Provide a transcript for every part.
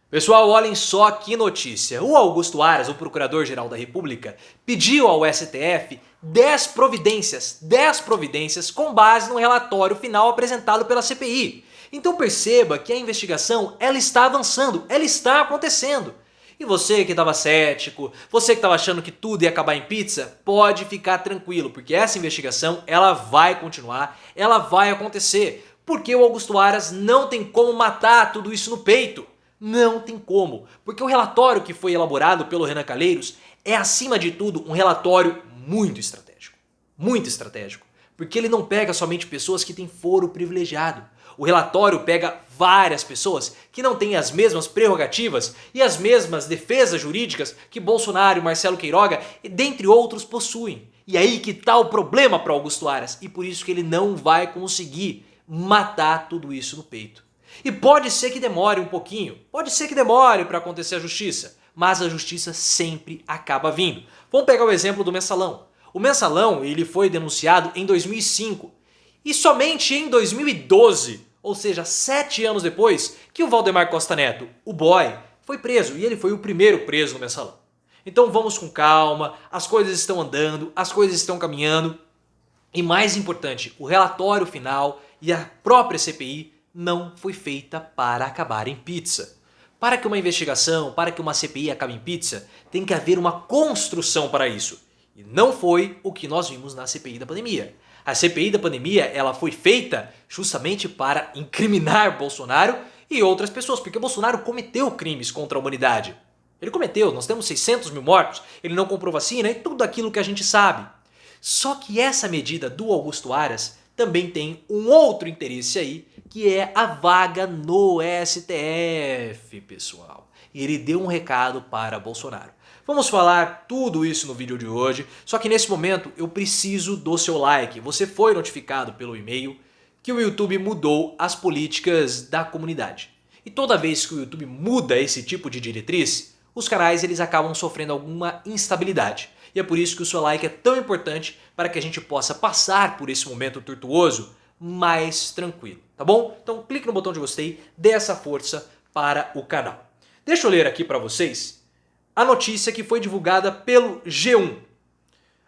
Pessoal, olhem só que notícia. O Augusto Aras, o Procurador-Geral da República, pediu ao STF 10 providências com base no relatório final apresentado pela CPI. Então perceba que a investigação ela está avançando, ela está acontecendo. E você que estava cético, você que estava achando que tudo ia acabar em pizza, pode ficar tranquilo, porque essa investigação ela vai continuar, ela vai acontecer. Porque o Augusto Aras não tem como matar tudo isso no peito. Não tem como, porque o relatório que foi elaborado pelo Renan Calheiros é, acima de tudo, um relatório muito estratégico. Muito estratégico, porque ele não pega somente pessoas que têm foro privilegiado. O relatório pega várias pessoas que não têm as mesmas prerrogativas e as mesmas defesas jurídicas que Bolsonaro e Marcelo Queiroga, dentre outros, possuem. E aí que tá o problema para Augusto Aras, e por isso que ele não vai conseguir matar tudo isso no peito. E pode ser que demore um pouquinho, pode ser que demore para acontecer a justiça, mas a justiça sempre acaba vindo. Vamos pegar o exemplo do Mensalão. O Mensalão ele foi denunciado em 2005 e somente em 2012, ou seja, 7 anos depois, que o Valdemar Costa Neto, o boy, foi preso e ele foi o primeiro preso no Mensalão. Então vamos com calma, as coisas estão andando, as coisas estão caminhando e mais importante, o relatório final e a própria CPI não foi feita para acabar em pizza. Para que uma investigação, para que uma CPI acabe em pizza, tem que haver uma construção para isso. E não foi o que nós vimos na CPI da pandemia. A CPI da pandemia ela foi feita justamente para incriminar Bolsonaro e outras pessoas, porque Bolsonaro cometeu crimes contra a humanidade. Ele cometeu, nós temos 600 mil mortos, ele não comprou vacina e tudo aquilo que a gente sabe. Só que essa medida do Augusto Aras também tem um outro interesse aí, que é a vaga no STF, pessoal. E ele deu um recado para Bolsonaro. Vamos falar tudo isso no vídeo de hoje, só que nesse momento eu preciso do seu like. Você foi notificado pelo e-mail que o YouTube mudou as políticas da comunidade. E toda vez que o YouTube muda esse tipo de diretriz, os canais eles acabam sofrendo alguma instabilidade. E é por isso que o seu like é tão importante para que a gente possa passar por esse momento tortuoso mais tranquilo, tá bom? Então clique no botão de gostei, dê essa força para o canal. Deixa eu ler aqui para vocês a notícia que foi divulgada pelo G1.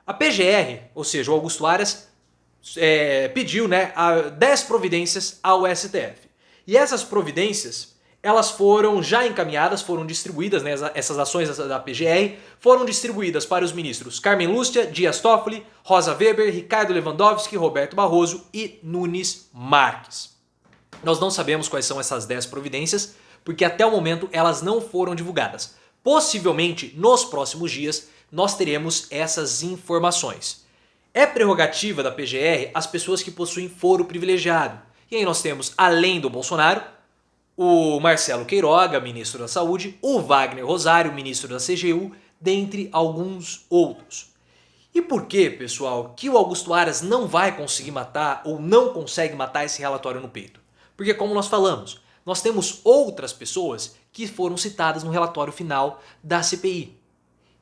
A PGR, ou seja, o Augusto Aras, pediu 10 providências ao STF. E essas providências elas foram já encaminhadas, foram distribuídas, essas ações da PGR foram distribuídas para os ministros Carmen Lúcia, Dias Toffoli, Rosa Weber, Ricardo Lewandowski, Roberto Barroso e Nunes Marques. Nós não sabemos quais são essas 10 providências, porque até o momento elas não foram divulgadas. Possivelmente, nos próximos dias, nós teremos essas informações. É prerrogativa da PGR as pessoas que possuem foro privilegiado. E aí nós temos, além do Bolsonaro, o Marcelo Queiroga, ministro da Saúde, o Wagner Rosário, ministro da CGU, dentre alguns outros. E por que, pessoal, que o Augusto Aras não vai conseguir matar ou não consegue matar esse relatório no peito? Porque como nós falamos, nós temos outras pessoas que foram citadas no relatório final da CPI.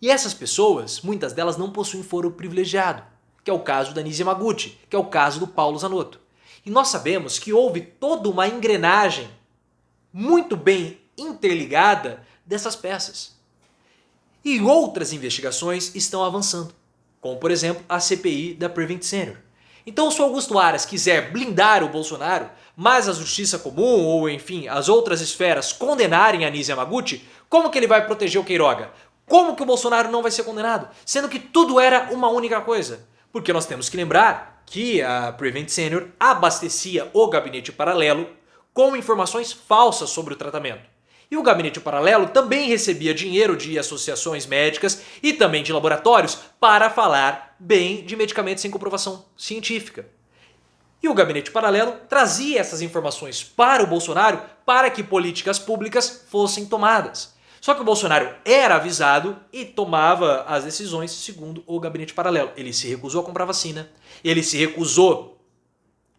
E essas pessoas, muitas delas não possuem foro privilegiado, que é o caso da Anísia Yamaguchi, que é o caso do Paulo Zanotto. E nós sabemos que houve toda uma engrenagem muito bem interligada dessas peças. E outras investigações estão avançando, como por exemplo a CPI da Prevent Senior. Então se o Augusto Aras quiser blindar o Bolsonaro, mas a justiça comum ou enfim as outras esferas condenarem a Anísia Yamaguchi, como que ele vai proteger o Queiroga? Como que o Bolsonaro não vai ser condenado? Sendo que tudo era uma única coisa. Porque nós temos que lembrar que a Prevent Senior abastecia o gabinete paralelo com informações falsas sobre o tratamento. E o gabinete paralelo também recebia dinheiro de associações médicas e também de laboratórios para falar bem de medicamentos sem comprovação científica. E o gabinete paralelo trazia essas informações para o Bolsonaro para que políticas públicas fossem tomadas. Só que o Bolsonaro era avisado e tomava as decisões segundo o gabinete paralelo. Ele se recusou a comprar vacina, ele se recusou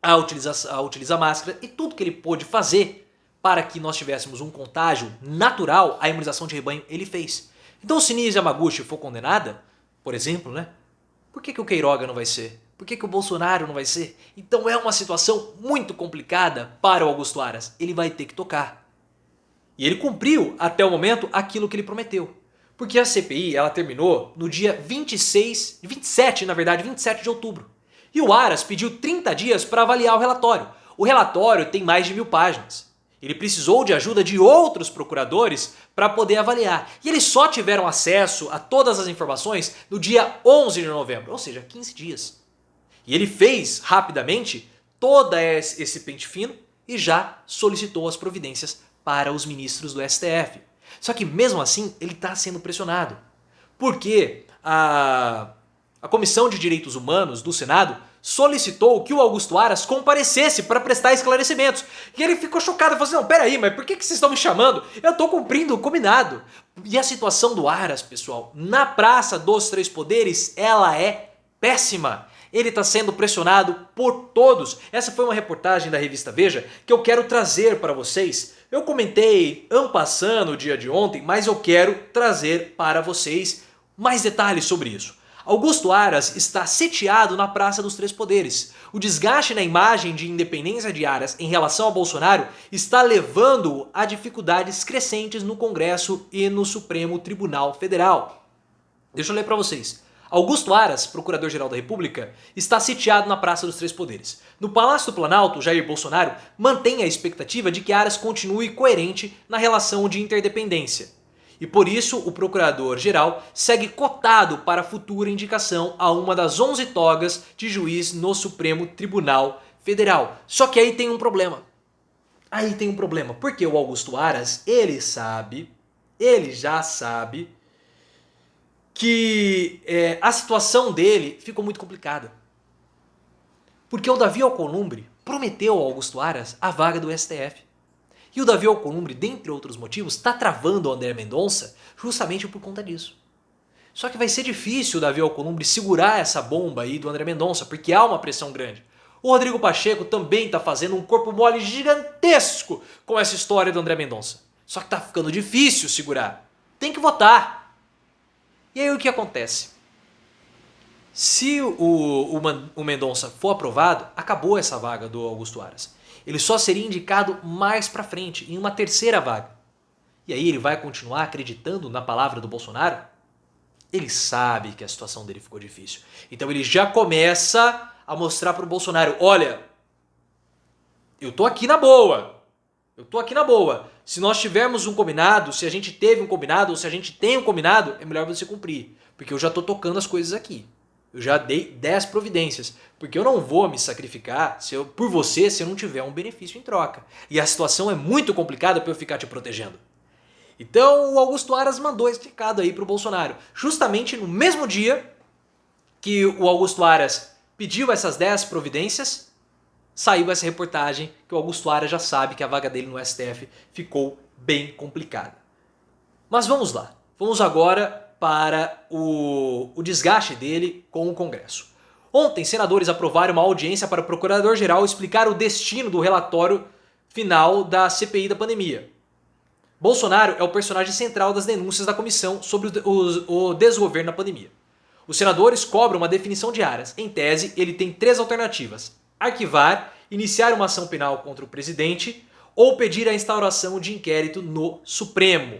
a utilizar máscara e tudo que ele pôde fazer para que nós tivéssemos um contágio natural, a imunização de rebanho, ele fez. Então se Anísia Yamaguchi for condenada, por exemplo, por que o Queiroga não vai ser? Por que o Bolsonaro não vai ser? Então é uma situação muito complicada para o Augusto Aras. Ele vai ter que tocar. E ele cumpriu até o momento aquilo que ele prometeu. Porque a CPI ela terminou no dia 27 de outubro. E o Aras pediu 30 dias para avaliar o relatório. O relatório tem mais de 1000 páginas. Ele precisou de ajuda de outros procuradores para poder avaliar. E eles só tiveram acesso a todas as informações no dia 11 de novembro, ou seja, 15 dias. E ele fez rapidamente todo esse pente fino e já solicitou as providências para os ministros do STF. Só que mesmo assim ele está sendo pressionado. Porque a Comissão de Direitos Humanos do Senado solicitou que o Augusto Aras comparecesse para prestar esclarecimentos. E ele ficou chocado e falou assim, não, peraí, mas por que vocês estão me chamando? Eu estou cumprindo o combinado. E a situação do Aras, pessoal, na Praça dos Três Poderes, ela é péssima. Ele está sendo pressionado por todos. Essa foi uma reportagem da revista Veja que eu quero trazer para vocês. Eu comentei en passant no dia de ontem, mas eu quero trazer para vocês mais detalhes sobre isso. Augusto Aras está sitiado na Praça dos Três Poderes. O desgaste na imagem de independência de Aras em relação a Bolsonaro está levando-o a dificuldades crescentes no Congresso e no Supremo Tribunal Federal. Deixa eu ler para vocês. Augusto Aras, Procurador-Geral da República, está sitiado na Praça dos Três Poderes. No Palácio do Planalto, Jair Bolsonaro mantém a expectativa de que Aras continue coerente na relação de interdependência. E por isso o Procurador-Geral segue cotado para futura indicação a uma das 11 togas de juiz no Supremo Tribunal Federal. Só que aí tem um problema. Porque o Augusto Aras, ele já sabe que a situação dele ficou muito complicada. Porque o Davi Alcolumbre prometeu ao Augusto Aras a vaga do STF. E o Davi Alcolumbre, dentre outros motivos, está travando o André Mendonça justamente por conta disso. Só que vai ser difícil o Davi Alcolumbre segurar essa bomba aí do André Mendonça, porque há uma pressão grande. O Rodrigo Pacheco também está fazendo um corpo mole gigantesco com essa história do André Mendonça. Só que está ficando difícil segurar. Tem que votar. E aí o que acontece? Se o Mendonça for aprovado, acabou essa vaga do Augusto Aras. Ele só seria indicado mais pra frente, em uma terceira vaga. E aí ele vai continuar acreditando na palavra do Bolsonaro? Ele sabe que a situação dele ficou difícil. Então ele já começa a mostrar pro Bolsonaro, olha, eu tô aqui na boa. Se nós tivermos um combinado, se a gente teve um combinado, ou se a gente tem um combinado, é melhor você cumprir. Porque eu já tô tocando as coisas aqui. Eu já dei 10 providências, porque eu não vou me sacrificar por você se eu não tiver um benefício em troca. E a situação é muito complicada para eu ficar te protegendo. Então o Augusto Aras mandou esse recado aí pro Bolsonaro. Justamente no mesmo dia que o Augusto Aras pediu essas 10 providências, saiu essa reportagem que o Augusto Aras já sabe que a vaga dele no STF ficou bem complicada. Mas vamos lá. Vamos agora para o desgaste dele com o Congresso. Ontem, senadores aprovaram uma audiência para o Procurador-Geral explicar o destino do relatório final da CPI da pandemia. Bolsonaro é o personagem central das denúncias da comissão sobre o desgoverno na pandemia. Os senadores cobram uma definição de Aras. Em tese, ele tem 3 alternativas: arquivar, iniciar uma ação penal contra o presidente ou pedir a instauração de inquérito no Supremo.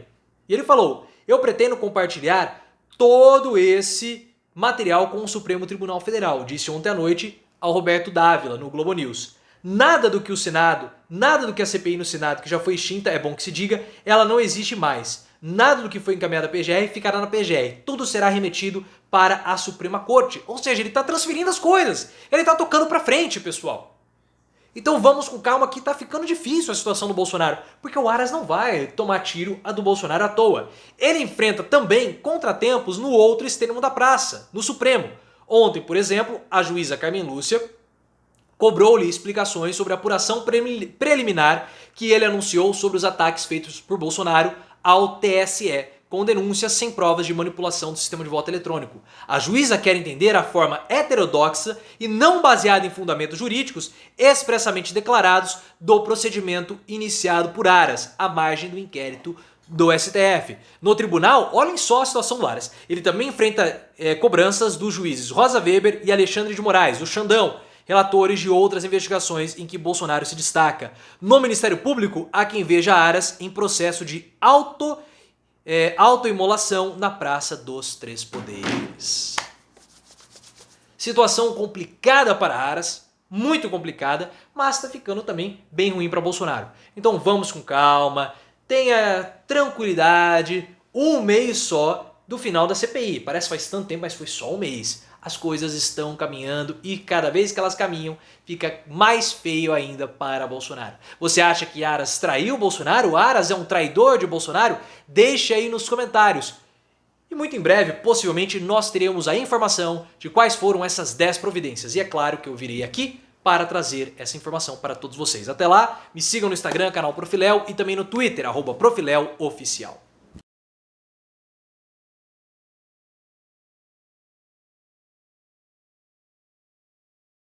E ele falou: eu pretendo compartilhar todo esse material com o Supremo Tribunal Federal, disse ontem à noite ao Roberto Dávila, no Globo News. Nada do que o Senado, nada do que a CPI no Senado, que já foi extinta, é bom que se diga, ela não existe mais. Nada do que foi encaminhado à PGR ficará na PGR. Tudo será remetido para a Suprema Corte. Ou seja, ele está transferindo as coisas. Ele está tocando para frente, pessoal. Então vamos com calma que tá ficando difícil a situação do Bolsonaro, porque o Aras não vai tomar tiro a do Bolsonaro à toa. Ele enfrenta também contratempos no outro extremo da praça, no Supremo. Ontem, por exemplo, a juíza Carmen Lúcia cobrou-lhe explicações sobre a apuração preliminar que ele anunciou sobre os ataques feitos por Bolsonaro ao TSE, com denúncias sem provas de manipulação do sistema de voto eletrônico. A juíza quer entender a forma heterodoxa e não baseada em fundamentos jurídicos expressamente declarados do procedimento iniciado por Aras, à margem do inquérito do STF. No tribunal, olhem só a situação do Aras. Ele também enfrenta cobranças dos juízes Rosa Weber e Alexandre de Moraes, o Xandão, relatores de outras investigações em que Bolsonaro se destaca. No Ministério Público, há quem veja Aras em processo de autoimolação na Praça dos Três Poderes. Situação complicada para Aras, muito complicada, mas está ficando também bem ruim para Bolsonaro. Então vamos com calma, tenha tranquilidade, um mês só do final da CPI. Parece que faz tanto tempo, mas foi só um mês. As coisas estão caminhando e cada vez que elas caminham, fica mais feio ainda para Bolsonaro. Você acha que Aras traiu Bolsonaro? Aras é um traidor de Bolsonaro? Deixe aí nos comentários. E muito em breve, possivelmente, nós teremos a informação de quais foram essas 10 providências. E é claro que eu virei aqui para trazer essa informação para todos vocês. Até lá, me sigam no Instagram, canal Profiléu, e também no Twitter, @ProfiléuOficial.